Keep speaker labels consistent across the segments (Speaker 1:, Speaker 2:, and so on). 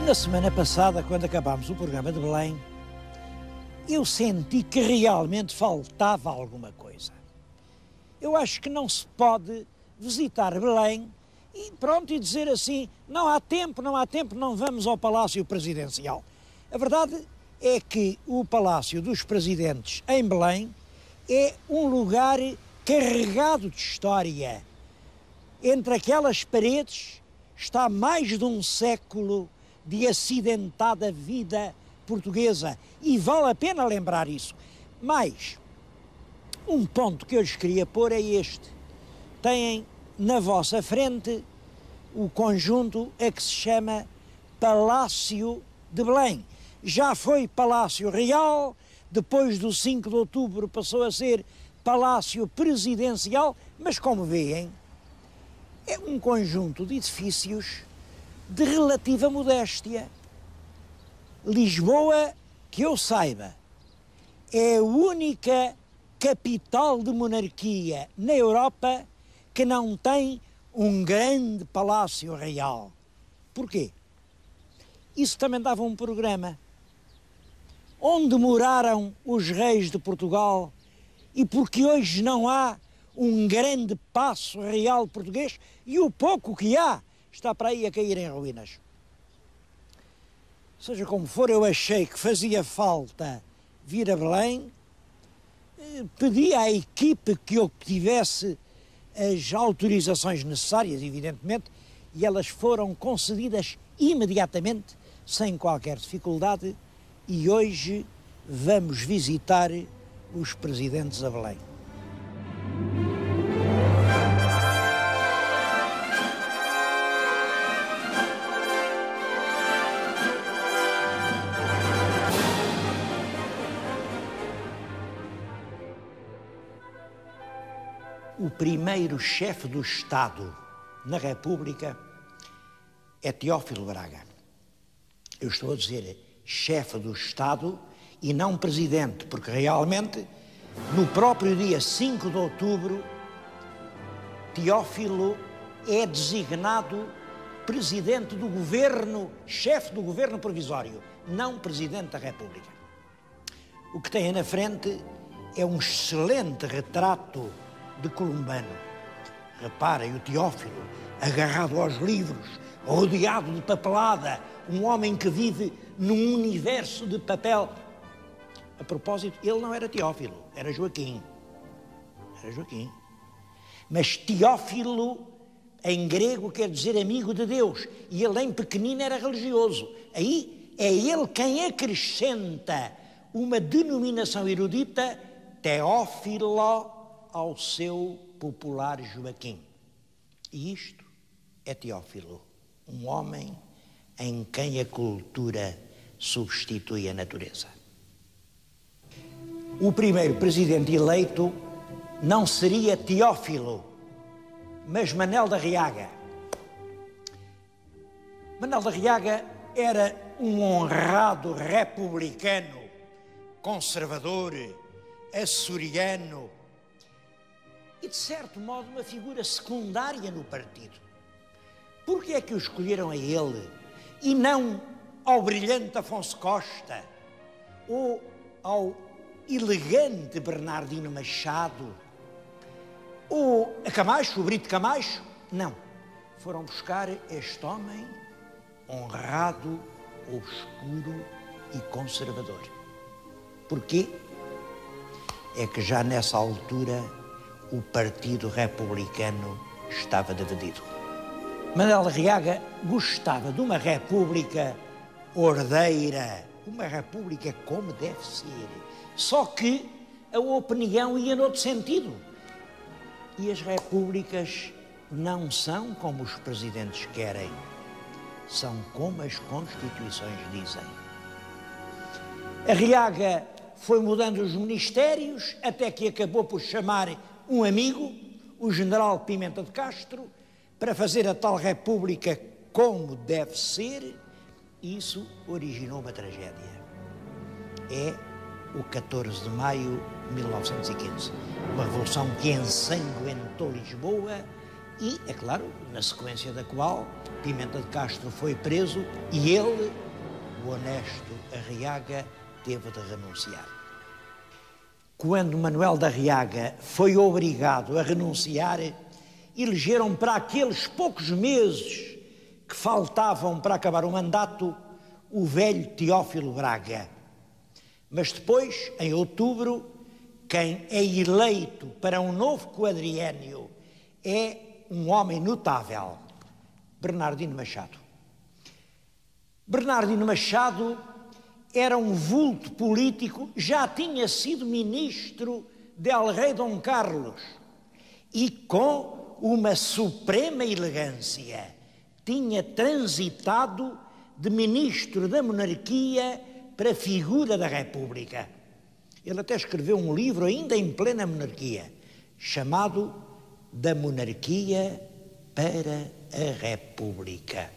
Speaker 1: Na semana passada, quando acabámos o programa de Belém, eu senti que realmente faltava alguma coisa. Eu acho que não se pode visitar Belém e pronto, e dizer assim, não há tempo, não vamos ao Palácio Presidencial. A verdade é que o Palácio dos Presidentes em Belém é um lugar carregado de história. Entre aquelas paredes está mais de um século de acidentada vida portuguesa e vale a pena lembrar isso. Mas um ponto que eu lhes queria pôr é este. Têm na vossa frente o conjunto a que se chama Palácio de Belém. Já foi Palácio Real, depois do 5 de outubro passou a ser Palácio Presidencial, mas como veem, é um conjunto de edifícios de relativa modéstia. Lisboa, que eu saiba, é a única capital de monarquia na Europa que não tem um grande palácio real. Porquê? Isso também dava um programa. Onde moraram os reis de Portugal e porque hoje não há um grande paço real português e o pouco que há está para aí a cair em ruínas. Seja como for, eu achei que fazia falta vir a Belém, pedi à equipe que obtivesse as autorizações necessárias, evidentemente, e elas foram concedidas imediatamente, sem qualquer dificuldade, e hoje vamos visitar os presidentes a Belém. O primeiro chefe do Estado na República é Teófilo Braga. Eu estou a dizer chefe do Estado e não presidente, porque realmente no próprio dia 5 de outubro Teófilo é designado presidente do governo, chefe do governo provisório, não presidente da República. O que tem na frente é um excelente retrato de Columbano. Reparem, o Teófilo, agarrado aos livros, rodeado de papelada, um homem que vive num universo de papel. A propósito, ele não era Teófilo, era Joaquim. Era Joaquim. Mas Teófilo, em grego, quer dizer amigo de Deus, e ele em pequenino era religioso. Aí é ele quem acrescenta uma denominação erudita, Teófilo, ao seu popular Joaquim. E isto é Teófilo, um homem em quem a cultura substitui a natureza. O primeiro presidente eleito não seria Teófilo, mas Manel da Riaga. Manel da Riaga era um honrado republicano, conservador, açoriano, e, de certo modo, uma figura secundária no partido. Por que é que o escolheram a ele e não ao brilhante Afonso Costa ou ao elegante Bernardino Machado ou a Camacho, o Brito Camacho? Não. Foram buscar este homem honrado, obscuro e conservador. Porquê? É que já nessa altura o Partido Republicano estava dividido. Manel da Riaga gostava de uma república ordeira, uma república como deve ser. Só que a opinião ia noutro sentido. E as repúblicas não são como os presidentes querem, são como as constituições dizem. A Riaga foi mudando os ministérios até que acabou por chamar um amigo, o general Pimenta de Castro, para fazer a tal república como deve ser. Isso originou uma tragédia. É o 14 de maio de 1915. Uma revolução que ensanguentou Lisboa E, é claro, na sequência da qual Pimenta de Castro foi preso e ele, o honesto Arriaga, teve de renunciar. Quando Manuel de Arriaga foi obrigado a renunciar, elegeram para aqueles poucos meses que faltavam para acabar o mandato o velho Teófilo Braga. Mas depois, em outubro, quem é eleito para um novo quadriênio é um homem notável, Bernardino Machado. Bernardino Machado era um vulto político, já tinha sido ministro de El-Rei Dom Carlos e com uma suprema elegância tinha transitado de ministro da monarquia para figura da República. Ele até escreveu um livro ainda em plena monarquia, chamado Da Monarquia para a República.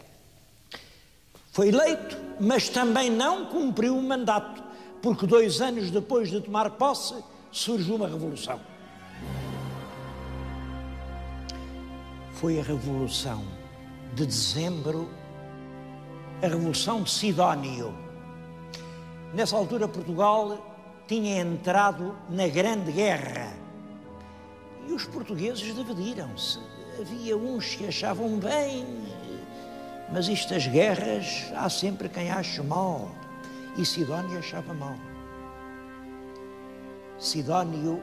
Speaker 1: Foi eleito, mas também não cumpriu o mandato, porque 2 anos depois de tomar posse, surgiu uma revolução. Foi a Revolução de Dezembro, a Revolução de Sidónio. Nessa altura, Portugal tinha entrado na Grande Guerra e os portugueses dividiram-se. Havia uns que achavam bem, mas estas guerras há sempre quem ache mal, e Sidónio achava mal. Sidónio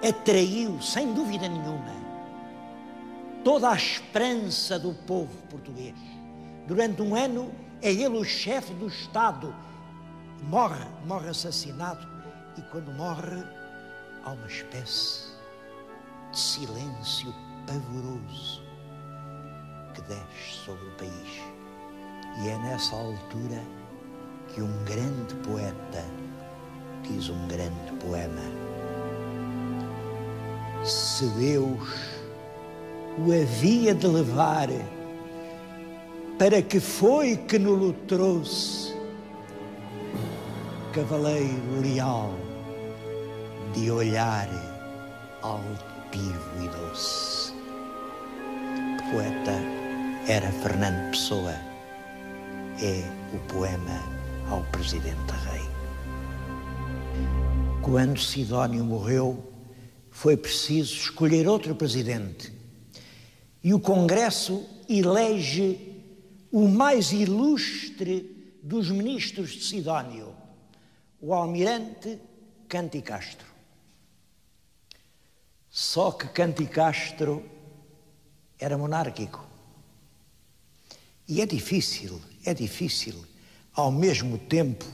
Speaker 1: atraiu, sem dúvida nenhuma, toda a esperança do povo português. Durante um ano é ele o chefe do Estado. Morre assassinado, e quando morre há uma espécie de silêncio pavoroso que desce sobre o país. E é nessa altura que um grande poeta diz um grande poema: se Deus o havia de levar, para que foi que nos trouxe, cavaleiro leal, de olhar altivo e doce. O poeta era Fernando Pessoa, é o poema ao Presidente Rei. Quando Sidónio morreu, foi preciso escolher outro presidente. E o Congresso elege o mais ilustre dos ministros de Sidónio, o almirante Canticastro. Só que Canticastro era monárquico. E é difícil, ao mesmo tempo,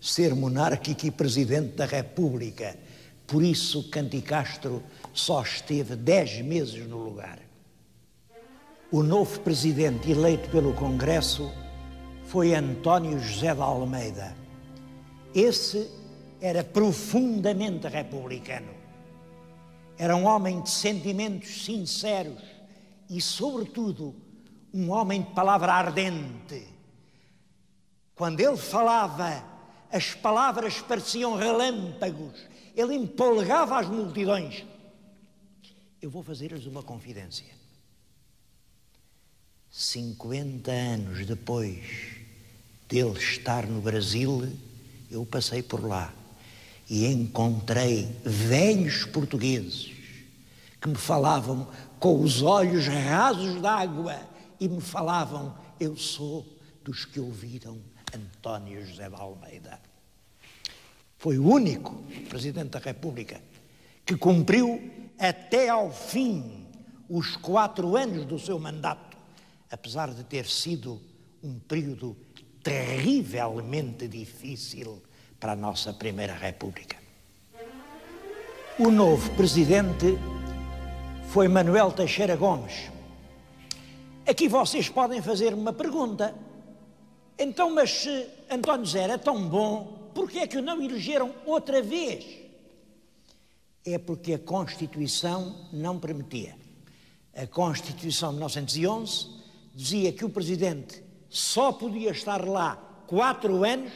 Speaker 1: ser monárquico e presidente da República. Por isso, Canticastro só esteve 10 meses no lugar. O novo presidente eleito pelo Congresso foi António José de Almeida. Esse era profundamente republicano. Era um homem de sentimentos sinceros e, sobretudo, um homem de palavra ardente. Quando ele falava, as palavras pareciam relâmpagos. Ele empolgava as multidões. Eu vou fazer-lhes uma confidência. 50 anos depois dele estar no Brasil, eu passei por lá e encontrei velhos portugueses que me falavam com os olhos rasos d'água e me falavam: eu sou dos que ouviram António José de Almeida. Foi o único Presidente da República que cumpriu até ao fim os 4 anos do seu mandato, apesar de ter sido um período terrivelmente difícil para a nossa Primeira República. O novo presidente foi Manuel Teixeira Gomes. Aqui vocês podem fazer uma pergunta. Então, mas se António José era tão bom, por que é que o não elegeram outra vez? É porque a Constituição não permitia. A Constituição de 1911 dizia que o Presidente só podia estar lá 4 anos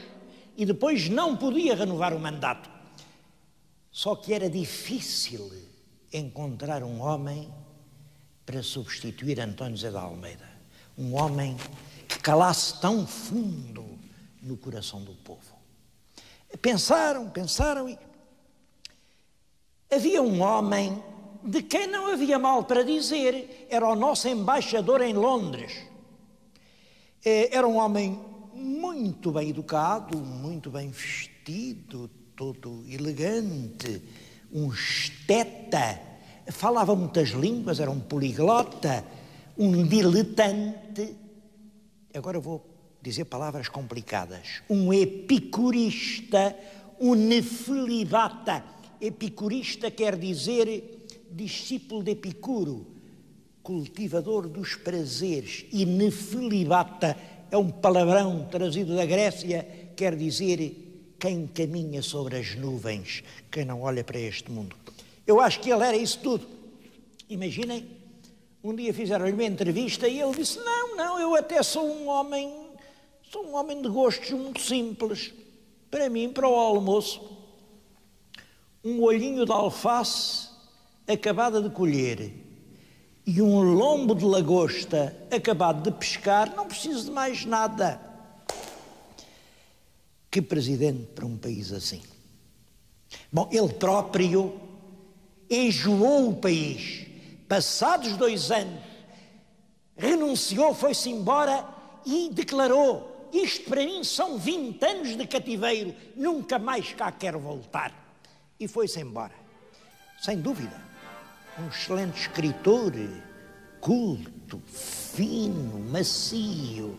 Speaker 1: e depois não podia renovar o mandato. Só que era difícil encontrar um homem para substituir António José de Almeida. Um homem que calasse tão fundo no coração do povo. Pensaram e havia um homem de quem não havia mal para dizer, era o nosso embaixador em Londres. Era um homem muito bem educado, muito bem vestido, todo elegante, um esteta, falava muitas línguas, era um poliglota, um diletante. Agora vou dizer palavras complicadas. Um epicurista, um nefelibata. Epicurista quer dizer discípulo de Epicuro, cultivador dos prazeres, e nefelibata é um palavrão trazido da Grécia, quer dizer quem caminha sobre as nuvens, quem não olha para este mundo. Eu acho que ele era isso tudo. Imaginem, um dia fizeram-lhe uma entrevista e ele disse, não, eu até sou um homem de gostos muito simples. Para mim, para o almoço, um olhinho de alface acabada de colher e um lombo de lagosta acabado de pescar, não preciso de mais nada. Que presidente para um país assim? Bom, ele próprio enjoou o país. Passados 2 anos, renunciou, foi-se embora e declarou, isto para mim são 20 anos de cativeiro, nunca mais cá quero voltar. E foi-se embora. Sem dúvida, um excelente escritor, culto, fino, macio,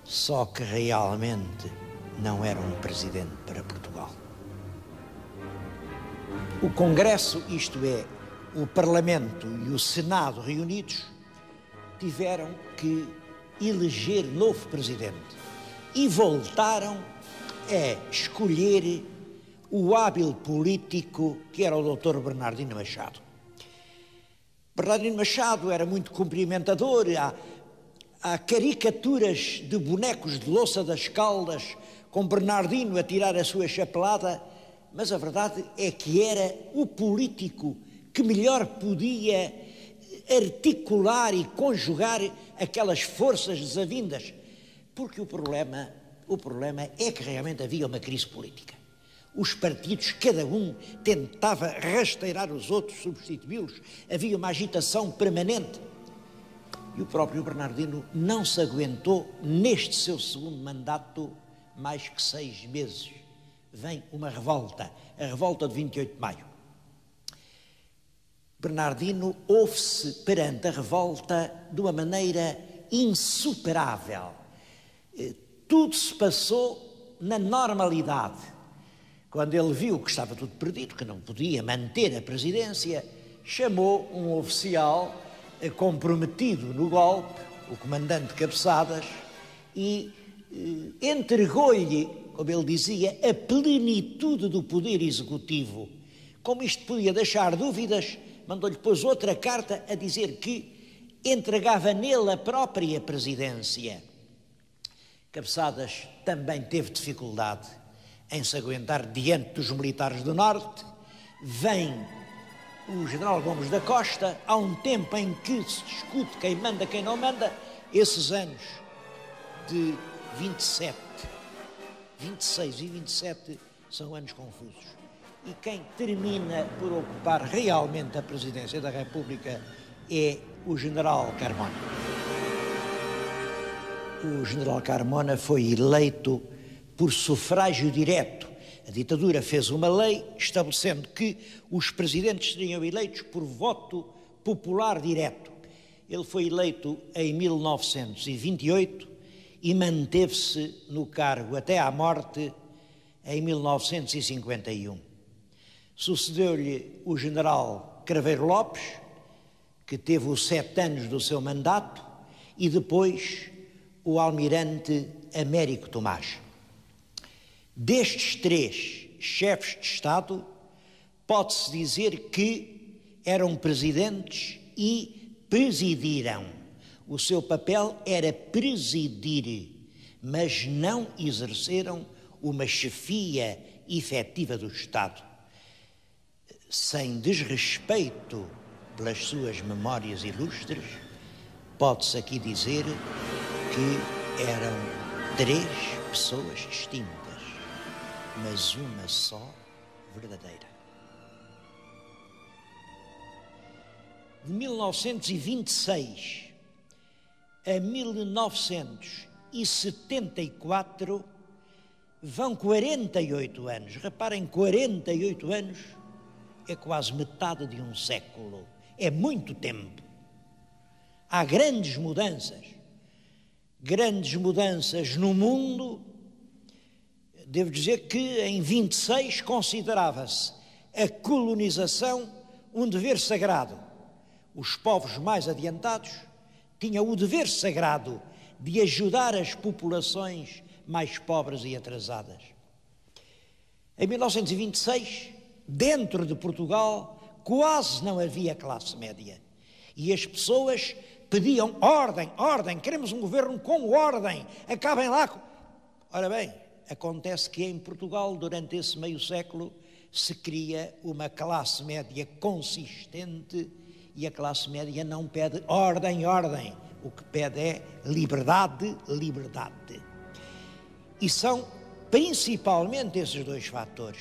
Speaker 1: só que realmente não era um presidente para Portugal. O Congresso, isto é, o Parlamento e o Senado reunidos, tiveram que eleger novo presidente e voltaram a escolher o hábil político que era o Dr. Bernardino Machado. Bernardino Machado era muito cumprimentador, há caricaturas de bonecos de louça das Caldas com Bernardino a tirar a sua chapelada, mas a verdade é que era o político que melhor podia articular e conjugar aquelas forças desavindas, porque o problema é que realmente havia uma crise política. Os partidos, cada um tentava rasteirar os outros, substituí-los, havia uma agitação permanente. E o próprio Bernardino não se aguentou neste seu segundo mandato mais que 6 meses. Vem uma revolta, a revolta de 28 de maio. Bernardino ouve-se perante a revolta de uma maneira insuperável. Tudo se passou na normalidade. Quando ele viu que estava tudo perdido, que não podia manter a presidência, chamou um oficial comprometido no golpe, o comandante Cabeçadas, e entregou-lhe, como ele dizia, a plenitude do poder executivo. Como isto podia deixar dúvidas, mandou-lhe depois outra carta a dizer que entregava nele a própria presidência. Cabeçadas também teve dificuldade em se aguentar diante dos militares do Norte. Vem o general Gomes da Costa, há um tempo em que se discute quem manda, quem não manda. Esses anos de 26 e 27 são anos confusos. E quem termina por ocupar realmente a presidência da República é o general Carmona. O general Carmona foi eleito por sufrágio direto. A ditadura fez uma lei estabelecendo que os presidentes seriam eleitos por voto popular direto. Ele foi eleito em 1928 e manteve-se no cargo até à morte em 1951. Sucedeu-lhe o general Craveiro Lopes, que teve os 7 anos do seu mandato, e depois o almirante Américo Tomás. Destes 3 chefes de Estado, pode-se dizer que eram presidentes e presidiram. O seu papel era presidir, mas não exerceram uma chefia efetiva do Estado. sem desrespeito pelas suas memórias ilustres, pode-se aqui dizer que eram 3 pessoas distintas, mas uma só verdadeira. De 1926 a 1974 vão 48 anos. Reparem, 48 anos é quase metade de um século. É muito tempo. Há grandes mudanças no mundo. Devo dizer que em 26 considerava-se a colonização um dever sagrado. Os povos mais adiantados tinham o dever sagrado de ajudar as populações mais pobres e atrasadas. Em 1926, dentro de Portugal, quase não havia classe média. E as pessoas pediam ordem, queremos um governo com ordem, acabem lá com... Ora bem, acontece que em Portugal, durante esse meio século, se cria uma classe média consistente e a classe média não pede ordem. O que pede é liberdade. E são principalmente esses 2 fatores.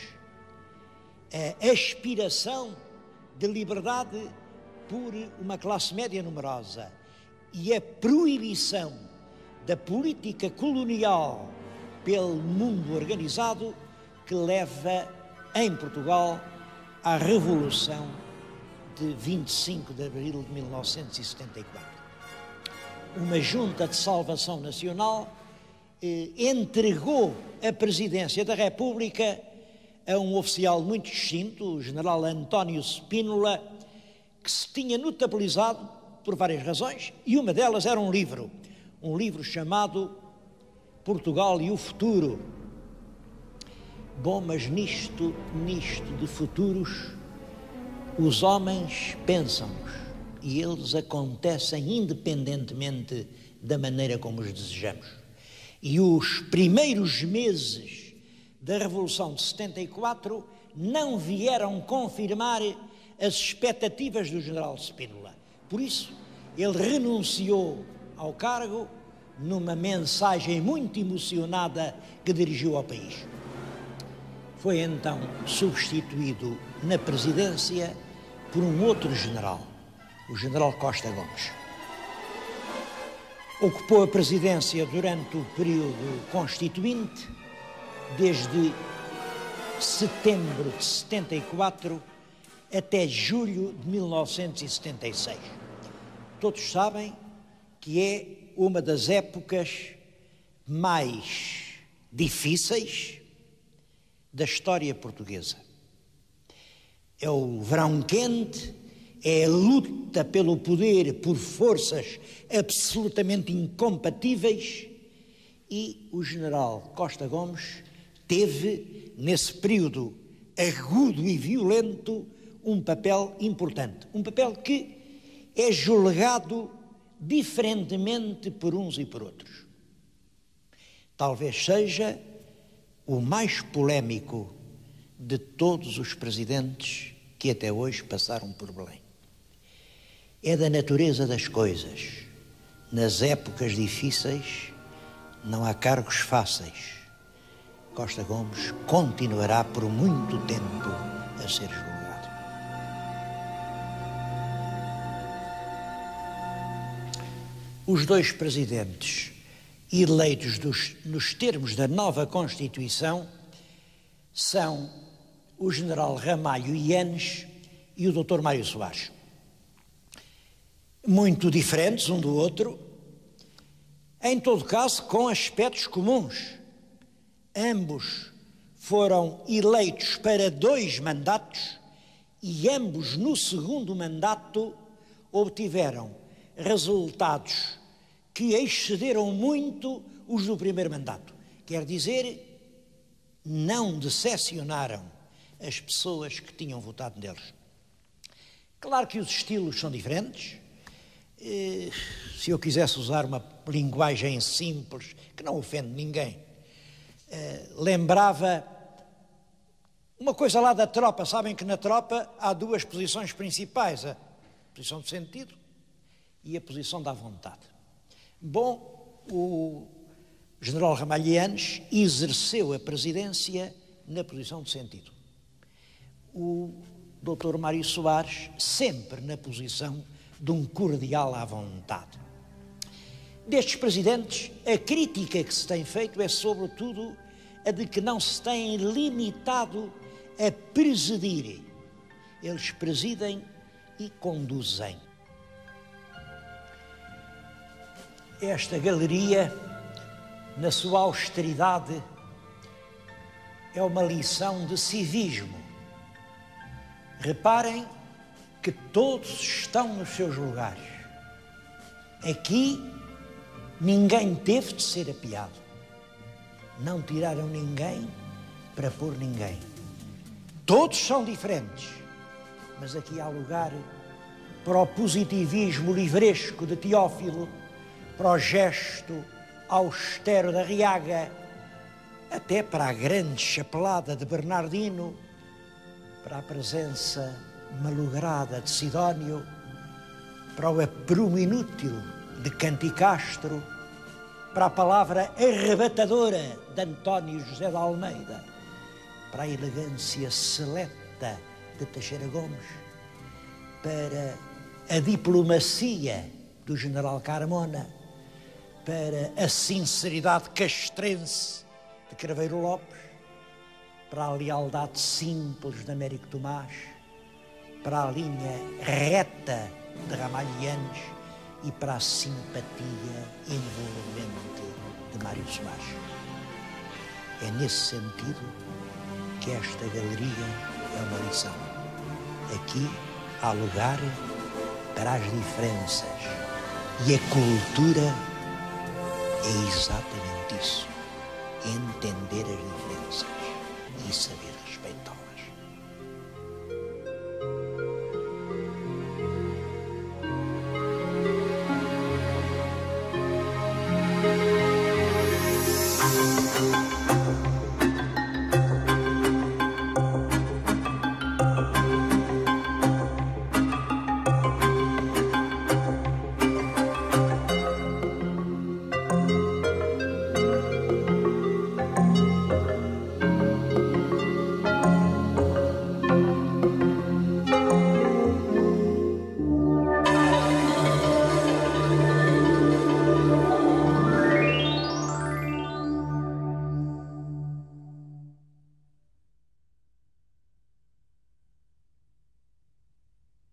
Speaker 1: A aspiração de liberdade por uma classe média numerosa e a proibição da política colonial pelo mundo organizado que leva em Portugal à Revolução de 25 de abril de 1974. Uma junta de salvação nacional entregou a presidência da República a um oficial muito distinto, o general António Spínola, que se tinha notabilizado por várias razões, e uma delas era um livro chamado Portugal e o Futuro. Bom, mas nisto de futuros, os homens pensam-nos e eles acontecem independentemente da maneira como os desejamos. E os primeiros meses da Revolução de 74 não vieram confirmar as expectativas do general Spínola. Por isso, ele renunciou ao cargo numa mensagem muito emocionada que dirigiu ao país. Foi então substituído na presidência por um outro general, o general Costa Gomes. Ocupou a presidência durante o período constituinte, desde setembro de 74 até julho de 1976. Todos sabem que é uma das épocas mais difíceis da história portuguesa. É o verão quente, é a luta pelo poder por forças absolutamente incompatíveis, e o general Costa Gomes teve, nesse período agudo e violento, um papel importante. Um papel que é julgado diferentemente por uns e por outros. Talvez seja o mais polémico de todos os presidentes que até hoje passaram por Belém. É da natureza das coisas. Nas épocas difíceis não há cargos fáceis. Costa Gomes continuará por muito tempo a ser julgado. Os 2 presidentes eleitos nos termos da nova Constituição são o general Ramalho Yanes e o Dr. Mário Soares. Muito diferentes um do outro, em todo caso com aspectos comuns. Ambos foram eleitos para 2 mandatos e ambos no segundo mandato obtiveram resultados que excederam muito os do primeiro mandato. Quer dizer, não decepcionaram as pessoas que tinham votado neles. Claro que os estilos são diferentes. Se eu quisesse usar uma linguagem simples, que não ofende ninguém, lembrava Uma coisa lá da tropa, sabem que na tropa há duas posições principais, a posição de sentido e a posição da vontade. Bom, o general Ramalhianes exerceu a presidência na posição de sentido. O Dr. Mário Soares sempre na posição de um cordial à vontade. Destes presidentes, a crítica que se tem feito é sobretudo a de que não se têm limitado a presidir. Eles presidem e conduzem. Esta galeria, na sua austeridade, é uma lição de civismo. Reparem que todos estão nos seus lugares. Aqui ninguém teve de ser apiado. Não tiraram ninguém para pôr ninguém. Todos são diferentes, mas aqui há lugar para o positivismo livresco de Teófilo, para o gesto austero da Riaga, até para a grande chapelada de Bernardino, para a presença malograda de Sidónio, para o aprumo inútil de Canticastro, para a palavra arrebatadora de António José de Almeida, para a elegância seleta de Teixeira Gomes, para a diplomacia do general Carmona, para a sinceridade castrense de Craveiro Lopes, para a lealdade simples de Américo Tomás, para a linha reta de Ramalhianes e para a simpatia envolvente de Mário Soares. É nesse sentido que esta galeria é uma lição. Aqui há lugar para as diferenças e a cultura é exatamente isso, entender as diferenças e saber respeitá-las.